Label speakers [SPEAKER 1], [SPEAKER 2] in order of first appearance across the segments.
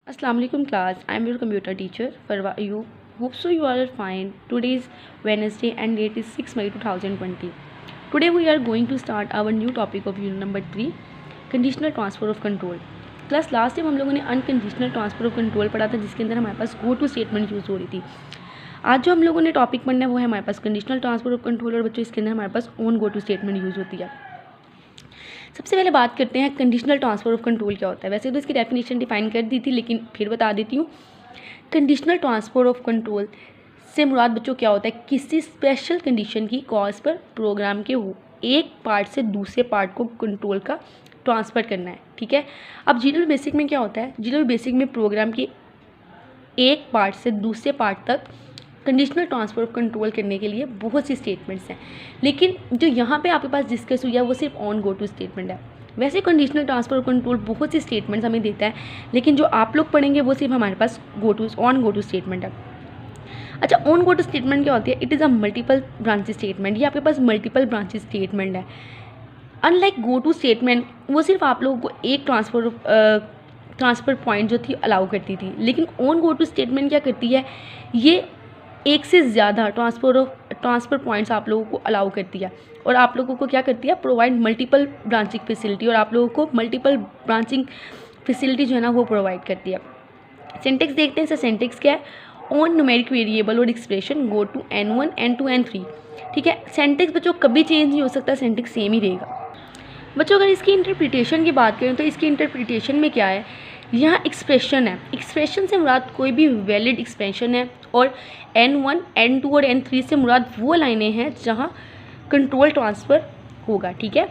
[SPEAKER 1] Assalamu alaikum class. I am your computer teacher Farwa Ayub. Hope so you all are fine. Today is Wednesday and date is 6 May 2020. Today we are going to start our new topic of unit number 3, conditional transfer of control. Class last time हम लोगों ने unconditional transfer of control पढ़ा था, जिसके अंदर हमारे पास गो to statement use हो रही थी। आज जो हम लोगों ने टॉपिक पढ़ना है वो है हमारे पास कंडीशनल ट्रांसफर ऑफ कंट्रोल, और बच्चों इसके अंदर हमारे पास on go to statement use होती है। सबसे पहले बात करते हैं कंडीशनल ट्रांसफर ऑफ कंट्रोल क्या होता है। वैसे तो इसकी डेफिनेशन डिफाइन कर दी थी, लेकिन फिर बता देती हूँ। कंडीशनल ट्रांसफर ऑफ कंट्रोल से मुराद बच्चों क्या होता है, किसी स्पेशल कंडीशन की कॉज पर प्रोग्राम के एक पार्ट से दूसरे पार्ट को कंट्रोल का ट्रांसफ़र करना है। ठीक है। अब जीरो बेसिक में क्या होता है, जीरो बेसिक में प्रोग्राम के एक पार्ट से दूसरे पार्ट तक कंडीशनल ट्रांसफर ऑफ कंट्रोल करने के लिए बहुत सी स्टेटमेंट्स हैं, लेकिन जो यहाँ पे आपके पास डिस्कस हुई है वो सिर्फ ऑन गो टू स्टेटमेंट है। वैसे कंडीशनल ट्रांसफर ऑफ कंट्रोल बहुत सी स्टेटमेंट्स हमें देता है, लेकिन जो आप लोग पढ़ेंगे वो सिर्फ हमारे पास ऑन गो टू स्टेटमेंट है। अच्छा, ऑन गो टू स्टेटमेंट क्या होती है? It is a multiple branches statement. ये आपके पास मल्टीपल ब्रांचेस स्टेटमेंट है। अनलाइक गो टू स्टेटमेंट, वो सिर्फ आप लोगों को एक ट्रांसफ़र पॉइंट जो थी अलाउ करती थी, लेकिन ऑन गो टू स्टेटमेंट क्या करती है, ये एक से ज़्यादा ट्रांसफ़र पॉइंट्स आप लोगों को अलाउ करती है, और आप लोगों को क्या करती है, प्रोवाइड मल्टीपल ब्रांचिंग फैसिलिटी, और आप लोगों को मल्टीपल ब्रांचिंग फैसिलिटी जो है ना वो प्रोवाइड करती है। सिंटेक्स देखते हैं। इसका सिंटेक्स क्या है? ऑन न्यूमेरिक वेरिएबल और expression go to N1 N2 N3। ठीक है। सिंटेक्स बच्चों कभी चेंज नहीं हो सकता, सिंटेक्स सेम ही रहेगा। बच्चों अगर इसकी इंटरप्रिटेशन की बात करें तो इसकी इंटरप्रिटेशन में क्या है, यहाँ एक्सप्रेशन है। एक्सप्रेशन से मुराद कोई भी वैलिड एक्सप्रेशन है, और N1 N2 और N3 से मुराद वो लाइनें हैं जहाँ कंट्रोल ट्रांसफ़र होगा। ठीक है।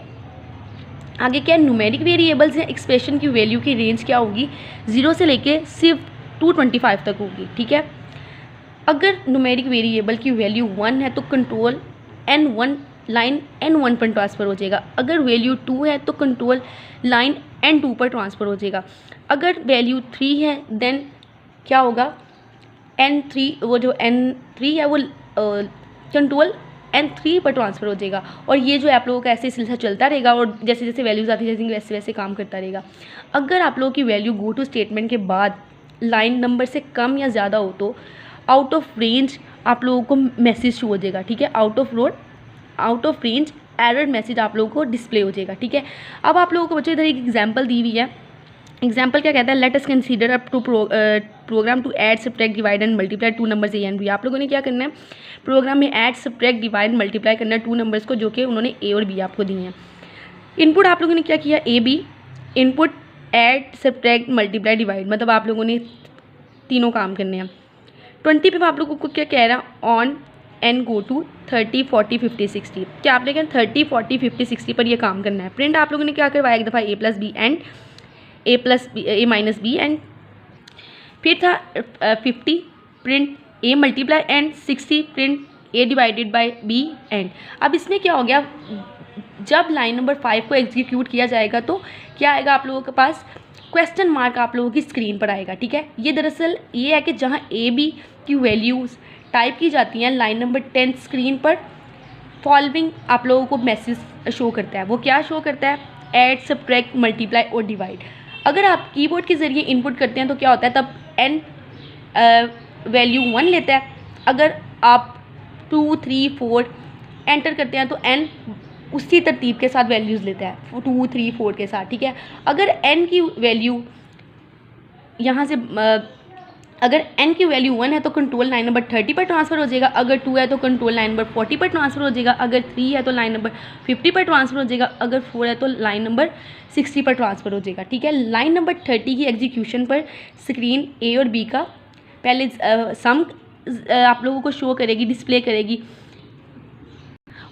[SPEAKER 1] आगे क्या है, न्यूमेरिक वेरिएबल्स हैं। एक्सप्रेशन की वैल्यू की रेंज क्या होगी, 0 से लेके सिर्फ 225 तक होगी। ठीक है। अगर न्यूमेरिक वेरिएबल की वैल्यू 1 है तो कंट्रोल N1 लाइन N1 पर ट्रांसफ़र हो जाएगा। अगर वैल्यू 2 है तो कंट्रोल लाइन N2 पर ट्रांसफ़र हो जाएगा। अगर वैल्यू 3 है देन क्या होगा, N3 वो जो N3 है वो कंट्रोल N3 पर ट्रांसफ़र हो जाएगा। और ये जो आप लोगों का ऐसे सिलसिला चलता रहेगा, और जैसे जैसे वैल्यूज़ आती जाएंगी वैसे वैसे काम करता रहेगा। अगर आप लोगों की वैल्यू गो टू स्टेटमेंट के बाद लाइन नंबर से कम या ज़्यादा हो तो आउट ऑफ रेंज आप लोगों को मैसेज शो हो जाएगा। ठीक है। Out of range error message आप लोगों को डिस्प्ले हो जाएगा। ठीक है। अब आप लोगों को बच्चों इधर एक एग्जांपल दी हुई है। एग्जाम्पल क्या कहता है, let us consider up to program to add subtract divide and multiply two numbers A and B. आप लोगों ने क्या करना है, प्रोग्राम में ऐड सब्ट्रैक्ट डिवाइड मल्टीप्लाई करना है टू नंबर्स को, जो कि उन्होंने ए और बी आपको दिए हैं। इनपुट आप लोगों ने क्या किया, A B input add subtract multiply divide, मतलब आप लोगों ने तीनों काम करने हैं। 20 पे आप लोगों को क्या कह रहा है, ऑन एन गो टू 30 40 50 60। क्या आपने क्या 30 40 50 60 पर ये काम करना है। प्रिंट आप लोगों ने क्या करवाया, एक दफ़ा A plus B and A minus B, and फिर था 50 print A multiply and 60 print A divided by B and. अब इसमें क्या हो गया, जब लाइन नंबर 5 को एग्जीक्यूट किया जाएगा तो क्या आएगा आप लोगों के पास, क्वेश्चन मार्क आप लोगों की स्क्रीन पर आएगा। ठीक है। ये दरअसल ये है कि जहाँ ए बी की वैल्यूज़ टाइप की जाती हैं लाइन नंबर 10 स्क्रीन पर, फॉलोइंग आप लोगों को मैसेज शो करता है। वो क्या शो करता है, ऐड सब्ट्रैक्ट मल्टीप्लाई और डिवाइड। अगर आप कीबोर्ड के ज़रिए इनपुट करते हैं तो क्या होता है, तब n वैल्यू 1 लेता है। अगर आप 2 3 4 एंटर करते हैं तो n उसी तरतीब के साथ वैल्यूज़ लेता है 2 3 4 के साथ। ठीक है। अगर n की वैल्यू यहाँ से अगर n की वैल्यू 1 है तो कंट्रोल लाइन नंबर 30 पर ट्रांसफ़र हो जाएगा। अगर 2 है तो कंट्रोल लाइन नंबर 40 पर ट्रांसफ़र हो जाएगा। अगर 3 है तो लाइन नंबर 50 पर ट्रांसफ़र हो जाएगा। अगर 4 है तो लाइन नंबर 60 पर ट्रांसफ़र हो जाएगा। ठीक है। लाइन नंबर 30 की एग्जीक्यूशन पर स्क्रीन ए और बी का पहले सम आप लोगों को शो करेगी, डिस्प्ले करेगी,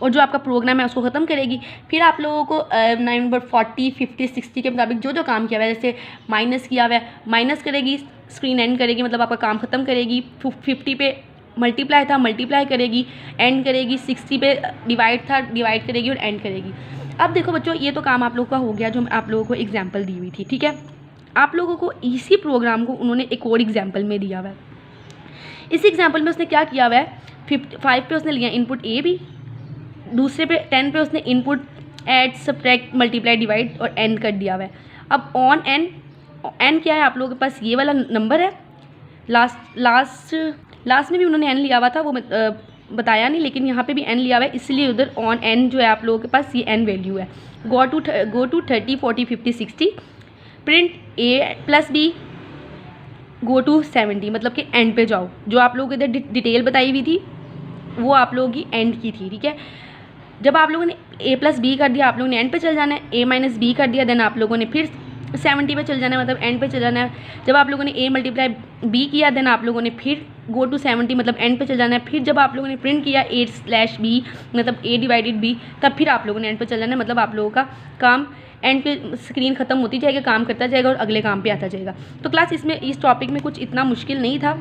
[SPEAKER 1] और जो आपका प्रोग्राम है उसको ख़त्म करेगी। फिर आप लोगों को लाइन नंबर 40 50 60 के मुताबिक जो जो काम किया हुआ है, जैसे माइनस किया हुआ है माइनस करेगी, स्क्रीन एंड करेगी, मतलब आपका काम ख़त्म करेगी। 50 पे मल्टीप्लाई था मल्टीप्लाई करेगी, एंड करेगी। 60 पे डिवाइड था डिवाइड करेगी और एंड करेगी। अब देखो बच्चों, ये तो काम आप लोगों का हो गया जो आप लोगों को एग्जाम्पल दी हुई थी। ठीक है। आप लोगों को इसी प्रोग्राम को उन्होंने एक और एग्जाम्पल में दिया हुआ है। इस एग्जाम्पल में उसने क्या किया हुआ है, 5 पे उसने लिया इनपुट ए बी, दूसरे पे 10 पे उसने input add subtract multiply divide और एंड कर दिया हुआ है। अब एन क्या है आप लोगों के पास, ये वाला नंबर है। लास्ट में भी उन्होंने एन लिया हुआ था, वो बताया नहीं, लेकिन यहाँ पे भी एन लिया हुआ है, इसलिए उधर ऑन एन जो है आप लोगों के पास ये एन वैल्यू है। Go to 30 40 50 60, print A plus B, go to 70, मतलब कि एंड पे जाओ। जो आप लोगों को इधर डिटेल बताई हुई थी वो आप लोगों की एंड की थी, ठीक है। जब आप लोगों ने ए प्लस बी कर दिया, आप लोगों ने एंड पे चल जाना है। ए माइनस बी कर दिया, देन आप लोगों ने फिर 70 पे चल जाना है, मतलब एंड पे चल जाना है। जब आप लोगों ने ए मल्टीप्लाई बी किया, देन आप लोगों ने फिर गो टू 70, मतलब एंड पे चल जाना है। फिर जब आप लोगों ने प्रिंट किया A/B, मतलब A डिवाइडेड B, तब फिर आप लोगों ने एंड पे चल जाना है, मतलब आप लोगों का काम एंड पे स्क्रीन ख़त्म होती जाएगी, काम करता जाएगा और अगले काम पे आता जाएगा। तो क्लास इसमें इस टॉपिक में कुछ इतना मुश्किल नहीं था,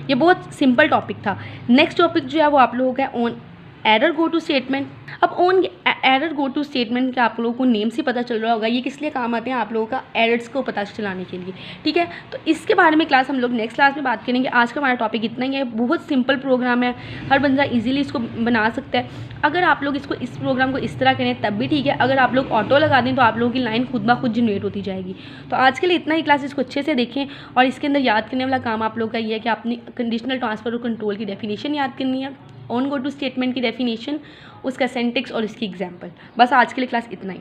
[SPEAKER 1] ये बहुत सिंपल टॉपिक था। नेक्स्ट टॉपिक जो है वो आप लोगों का on error go to statement. अब on error go to statement का आप लोगों को नेम से पता चल रहा होगा ये किस लिए काम आते हैं, आप लोगों का एरर्स को पता चलाने के लिए, ठीक है। तो इसके बारे में क्लास हम लोग नेक्स्ट क्लास में बात करेंगे। आज का हमारा टॉपिक इतना ही है, बहुत सिंपल प्रोग्राम है, हर बंदा इजीली इसको बना सकता है। अगर आप लोग इस प्रोग्राम को इस तरह करें तब भी ठीक है, अगर आप लोग ऑटो लगा दें तो आप लोगों की लाइन खुद ब खुद जनरेट होती जाएगी। तो आज के लिए इतना ही, क्लास इसको अच्छे से देखें और इसके अंदर याद करने वाला काम आप लोग का ये है कि आपने कंडीशनल ट्रांसफर और कंट्रोल की डेफिनेशन याद करनी है, ऑन गो टू स्टेटमेंट की डेफिनेशन, उसका सेंटेक्स और इसकी एग्जाम्पल। बस आज के लिए क्लास इतना ही।